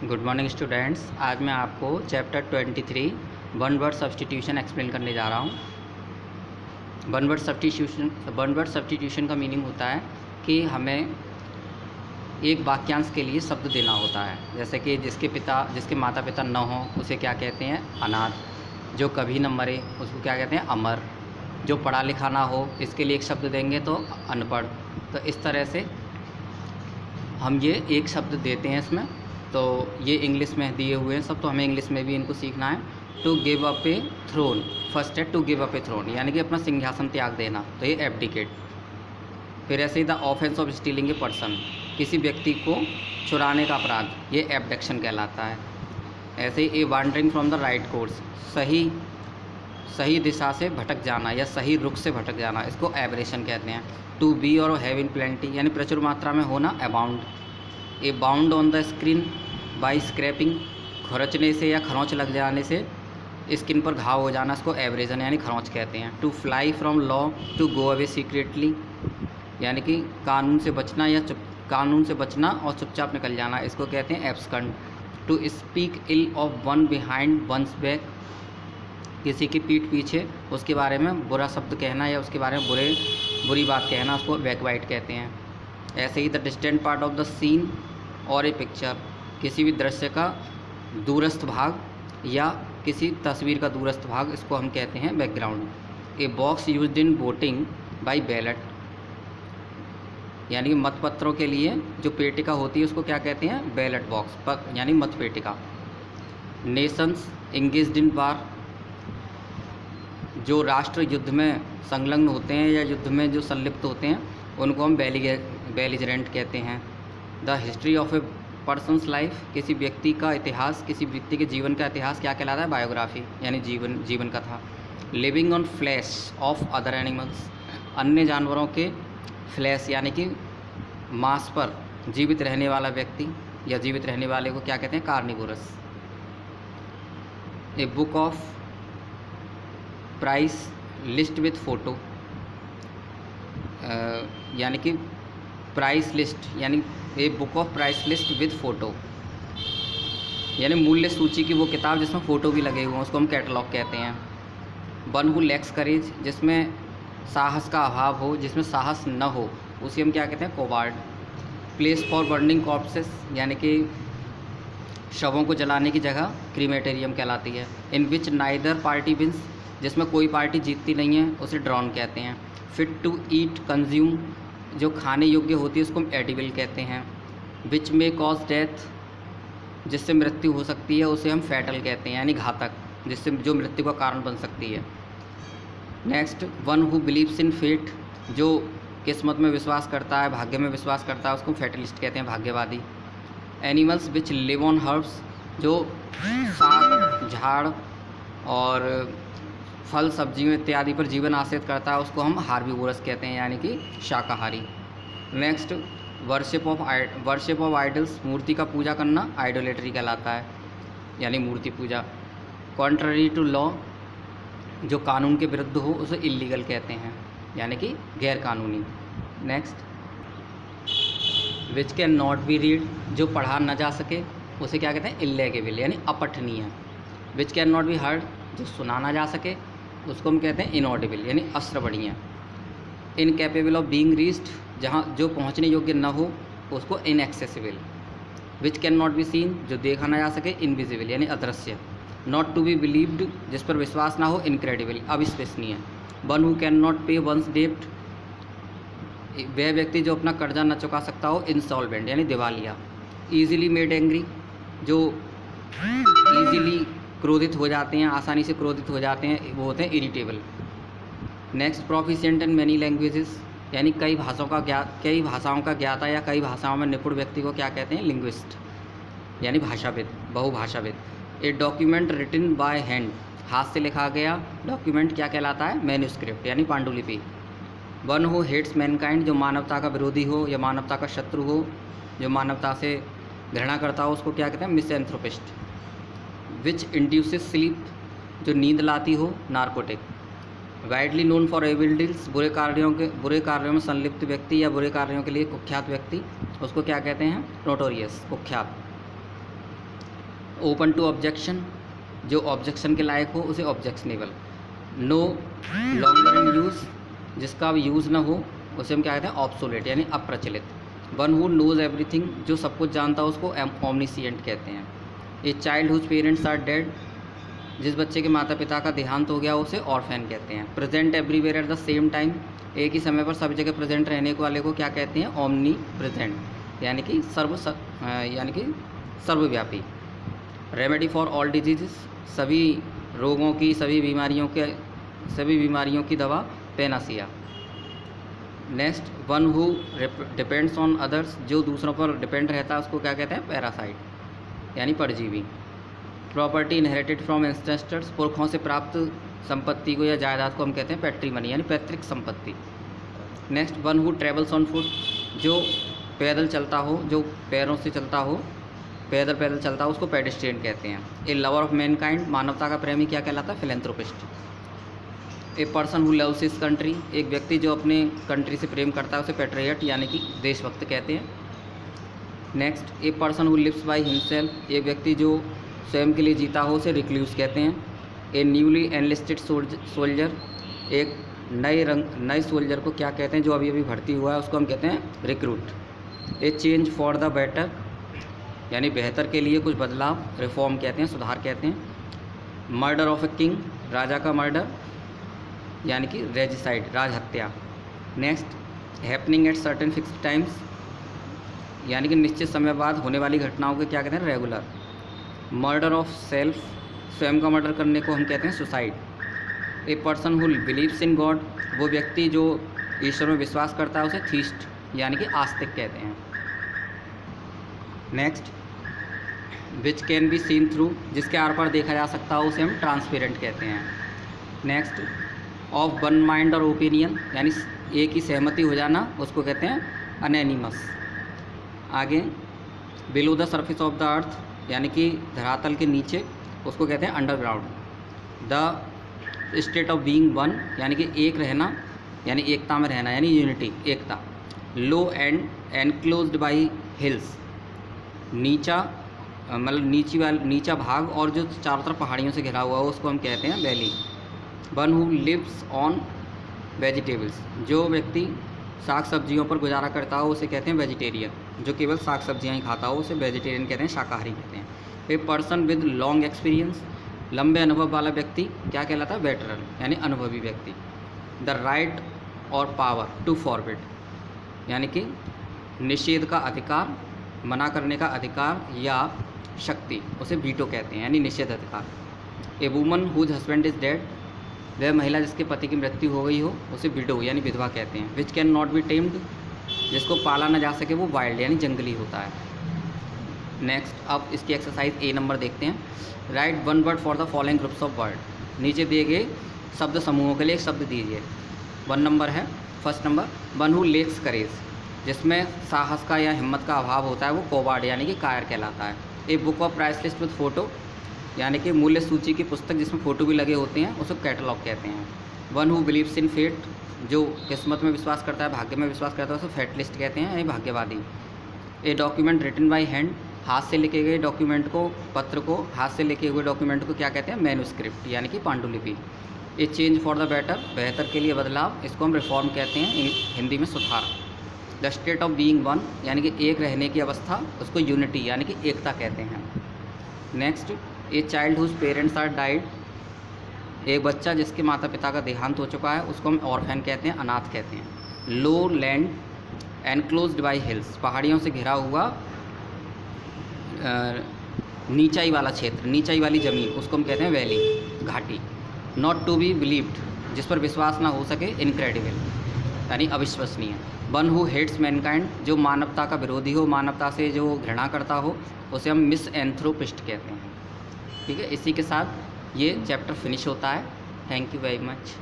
Good morning students. आज मैं आपको chapter 23 one word substitution explain करने जा रहा हूँ। वन वर्ड सब्स्टिट्यूशन का मीनिंग होता है कि हमें एक वाक्यांश के लिए शब्द देना होता है। जैसे कि जिसके माता पिता न हों उसे क्या कहते हैं, अनाथ। जो कभी न मरे उसको क्या कहते हैं, अमर। जो पढ़ा लिखा ना हो इसके लिए एक शब्द देंगे तो अनपढ़। तो इस तरह से हम ये एक शब्द देते हैं इसमें। तो ये इंग्लिश में दिए हुए हैं सब, तो हमें इंग्लिश में भी इनको सीखना है। To give up a throne, first है to give up a throne, यानी कि अपना सिंहासन त्याग देना, तो ये एब्डिकेट। फिर ऐसे ही the offence of stealing a person, किसी व्यक्ति को चुराने का अपराध, ये एब्डक्शन कहलाता है। ऐसे ही a wandering from the right course, सही दिशा से भटक जाना या सही रुख से भटक जाना, इसको एबरेशन कहते हैं। To be or have in plenty, यानी प्रचुर मात्रा में होना, abound. A bound on the screen by scraping, खरोंचने से या खरोंच लग जाने से स्किन पर घाव हो जाना, इसको एब्रेजन यानी खरोंच कहते हैं। To fly from law, to go away secretly, यानी कि कानून से बचना और चुपचाप निकल जाना, इसको कहते हैं abscond. To speak ill of one behind one's back, किसी की पीठ पीछे उसके बारे में बुरा शब्द कहना या उसके बारे में बुरी बात कहना, उसको बैकबाइट कहते हैं। ऐसे ही the distant part of the scene or a picture, किसी भी दृश्य का दूरस्थ भाग या किसी तस्वीर का दूरस्थ भाग, इसको हम कहते हैं background. A box used in voting by ballot, यानी कि मतपत्रों के लिए जो पेटिका होती है उसको क्या कहते हैं, बैलेट बॉक्स, यानी मत पेटिका। नेशंस एंगेज्ड इन वार, जो राष्ट्र युद्ध में संलग्न होते हैं या युद्ध में जो संलिप्त होते हैं उनको हम बेलिजरेंट कहते हैं। The history of A persons life, किसी व्यक्ति का इतिहास, किसी व्यक्ति के जीवन का इतिहास क्या कहलाता है, बायोग्राफी, यानी जीवन कथा। Living on flash of other animals, अन्य जानवरों के फ्लैश यानी कि मांस पर जीवित रहने वाला व्यक्ति या जीवित रहने वाले को क्या कहते हैं, carnivorous. A book of price list with photo, यानी कि प्राइस लिस्ट, यानी a book of price list with photo, यानी मूल्य सूची की वो किताब जिसमें फ़ोटो भी लगे हुए हैं, उसको हम कैटलॉग कहते हैं। वन हु लैक्स करेज, जिसमें साहस का अभाव हो, जिसमें साहस न हो, उसे हम क्या कहते हैं, कोवार्ड। प्लेस फॉर बर्निंग कॉर्प्सेस, यानी कि शवों को जलाने की जगह क्रीमेटेरियम कहलाती है। इन विच नाइदर पार्टी विंस, जिसमें कोई पार्टी जीतती नहीं है, उसे ड्रॉन कहते हैं। फिट टू ईट कंज्यूम, जो खाने योग्य होती है उसको हम एडिबल कहते हैं। विच में कॉज डेथ, जिससे मृत्यु हो सकती है उसे हम फैटल कहते हैं, यानी घातक, जिससे जो मृत्यु का कारण बन सकती है। Next, one who believes in fate, जो किस्मत में विश्वास करता है, भाग्य में विश्वास करता है, उसको फैटलिस्ट कहते हैं, भाग्यवादी। Animals which live on herbs, जो साग, झाड़ और फल सब्जियों इत्यादि पर जीवन आश्रित करता है, उसको हम हार्बीवोरस कहते हैं, यानी कि शाकाहारी। नेक्स्ट, वर्शिप ऑफ आइडल्स, मूर्ति का पूजा करना आइडोलेटरी कहलाता है, यानी मूर्ति पूजा। कॉन्ट्ररी टू लॉ, जो कानून के विरुद्ध हो उसे इलीगल कहते हैं, यानी कि गैर कानूनी। Next, which can not B read, जो पढ़ा न जा सके उसे क्या कहते हैं, इल्लेगिबल, यानी अपठनीय। Which can not be heard, जो सुना ना जा सके उसको हम कहते हैं इनऑडिबल, यानी अश्रवणीय। इनकैपेबल ऑफ बीइंग रीच्ड, जहाँ जो पहुँचने योग्य न हो उसको inaccessible. Which can not be seen, जो देखा ना जा सके, इनविजिबल, यानी अदृश्य। नॉट टू बी बिलीव्ड, जिस पर विश्वास ना हो, इनक्रेडिबल, अविश्वसनीय। वन हु कैन नॉट पे वंस डेब्ट, वह व्यक्ति जो अपना कर्जा न चुका सकता हो, इंसॉल्वेंट, यानी दिवालिया। ईजिली मेड एंग्री, जो ईजिली क्रोधित हो जाते हैं, आसानी से क्रोधित हो जाते हैं, वो होते हैं irritable. Next, proficient in many languages, यानी कई भाषाओं का ज्ञाता या कई भाषाओं में निपुण व्यक्ति को क्या कहते हैं, लिंग्विस्ट, यानी भाषाविद, बहुभाषाविद। A document written by hand, हाथ से लिखा गया डॉक्यूमेंट क्या कहलाता है, मैन्युस्क्रिप्ट, यानी पांडुलिपि। वन हु हेट्स मैनकाइंड, जो मानवता का विरोधी हो या मानवता का शत्रु हो, जो मानवता से घृणा करता हो, उसको क्या कहते हैं, मिसएंथ्रोपिस्ट। विच इंड्यूसेस स्लीप, जो नींद लाती हो, narcotic. Widely known for evil deeds, बुरे कार्यों में संलिप्त व्यक्ति या बुरे कार्यों के लिए कुख्यात व्यक्ति, उसको क्या कहते हैं, नोटोरियस, कुख्यात। ओपन टू ऑब्जेक्शन, जो ऑब्जेक्शन के लायक हो उसे objectionable. No longer in use, जिसका अब यूज़ ना हो उसे हम क्या कहते हैं, ऑब्सोलेट यानी अप्रचलित। वन हु नोज एवरीथिंग, जो सब कुछ जानता हो उसको ओमनिसिएंट कहते हैं। A child whose parents are dead, जिस बच्चे के माता पिता का देहांत हो गया उसे ऑर्फेन कहते हैं। Present everywhere at the same time, एक ही समय पर सभी जगह प्रेजेंट रहने वाले को क्या कहते हैं, ओमनी प्रेजेंट, यानी कि सर्वव्यापी। रेमेडी फॉर ऑल डिजीज़, सभी रोगों की, सभी बीमारियों की दवा panacea. Next, one who depends on others, जो दूसरों पर डिपेंड रहता है उसको क्या कहते हैं, पैरासाइट यानी परजीवी। प्रॉपर्टी इनहेरिटेड फ्रॉम एंसेस्टर्स, पुरखों से प्राप्त संपत्ति को या जायदाद को हम कहते हैं पैट्रीमनी यानी पैतृक संपत्ति। Next, one who travels on foot, जो पैदल चलता हो, जो पैरों से चलता हो, पैदल चलता हो उसको पेडेस्ट्रियन कहते हैं। ए लवर ऑफ मैनकाइंड, मानवता का प्रेमी क्या कहलाता है, philanthropist. A person who loves his country, एक व्यक्ति जो अपने कंट्री से प्रेम करता है उसे पेट्रियट यानी कि देशभक्त कहते हैं। Next, a person who lives by himself, एक व्यक्ति जो स्वयं के लिए जीता हो उसे रिक्लूस कहते हैं। ए न्यूली एनलिस्टेड सोल्जर, एक नए सोल्जर को क्या कहते हैं, जो अभी भर्ती हुआ है उसको हम कहते हैं recruit. A change for the better, यानी बेहतर के लिए कुछ बदलाव, रिफॉर्म कहते हैं, सुधार कहते हैं। मर्डर ऑफ ए किंग, राजा का मर्डर यानी कि रेजिसाइड, राज हत्या। Next, happening at certain fixed times, यानी कि निश्चित समय बाद होने वाली घटनाओं को क्या कहते हैं, रेगुलर। मर्डर ऑफ सेल्फ, स्वयं का मर्डर करने को हम कहते हैं suicide. A person who believes in God, वो व्यक्ति जो ईश्वर में विश्वास करता है उसे थीस्ट यानी कि आस्तिक कहते हैं। Next, which can be seen through, जिसके आर पार देखा जा सकता हो उसे हम ट्रांसपेरेंट कहते हैं। नेक्स्ट, ऑफ वन माइंड और ओपिनियन, यानी एक ही सहमति हो जाना उसको कहते हैं अनैनिमस। आगे, below the surface of the earth, यानी कि धरातल के नीचे उसको कहते हैं underground. The state of being one, यानी कि एक रहना, यानी एकता में रहना, यानी unity, Ekta. Low and enclosed by hills, नीचा मतलब नीचा भाग और जो चारों तरफ पहाड़ियों से घिरा हुआ हो उसको हम कहते हैं valley. One who lives on vegetables, जो व्यक्ति साग सब्जियों पर गुजारा करता हो उसे कहते हैं वेजिटेरियन, जो केवल साग सब्जियां ही खाता हो उसे वेजिटेरियन कहते हैं, शाकाहारी कहते हैं। A person with long experience, लंबे अनुभव वाला व्यक्ति क्या कहलाता है, वेटरन यानी अनुभवी व्यक्ति। द राइट और पावर टू फॉरबिड, यानी कि निषेध का अधिकार, मना करने का अधिकार या शक्ति, उसे वीटो कहते हैं यानी निषेध अधिकार। A woman whose husband is dead, वह महिला जिसके पति की मृत्यु हो गई हो उसे विडो यानी विधवा कहते हैं। विच कैन नॉट बी टेम्ड, जिसको पाला न जा सके वो वाइल्ड यानी जंगली होता है। नेक्स्ट, अब इसकी एक्सरसाइज ए नंबर देखते हैं। Right one word for the following groups of word, नीचे दिए गए शब्द समूहों के लिए एक शब्द दीजिए। 1 नंबर है, first number, one who lacks courage, जिसमें साहस का या हिम्मत का अभाव होता है वो कोवार्ड यानी कि कायर कहलाता है। A book of price list with photo, यानी कि मूल्य सूची की पुस्तक जिसमें फ़ोटो भी लगे होते हैं उसे कैटलॉग कहते हैं। One who believes in fate, जो किस्मत में विश्वास करता है, भाग्य में विश्वास करता है उसे फैटलिस्ट कहते हैं यानी भाग्यवादी। A document written by hand, हाथ से लिखे गए डॉक्यूमेंट को, पत्र को, हाथ से लिखे हुए डॉक्यूमेंट को क्या कहते हैं, मैन्युस्क्रिप्ट यानी कि पांडुलिपि। ए चेंज फॉर द बेटर, बेहतर के लिए बदलाव, इसको हम रिफॉर्म कहते हैं, हिंदी में सुधार। The state of being one, यानी कि एक रहने की अवस्था, उसको यूनिटी यानी कि एकता कहते हैं। Next, a child whose parents are died, एक बच्चा जिसके माता पिता का देहांत हो चुका है उसको हम ऑर्फेन कहते हैं, अनाथ कहते हैं। लो लैंड एनक्लोज्ड बाय हिल्स, पहाड़ियों से घिरा हुआ नीचाई वाला क्षेत्र, नीचाई वाली ज़मीन, उसको हम कहते हैं वैली, घाटी। नॉट टू बी बिलीव्ड, जिस पर विश्वास ना हो सके, इनक्रेडिबल यानी अविश्वसनीय। वन हु हेट्स मैनकाइंड, जो मानवता का विरोधी हो, मानवता से जो घृणा करता हो उसे हम मिसएंथ्रोपिस्ट कहते हैं। ठीक है, इसी के साथ ये चैप्टर फिनिश होता है। Thank you very much.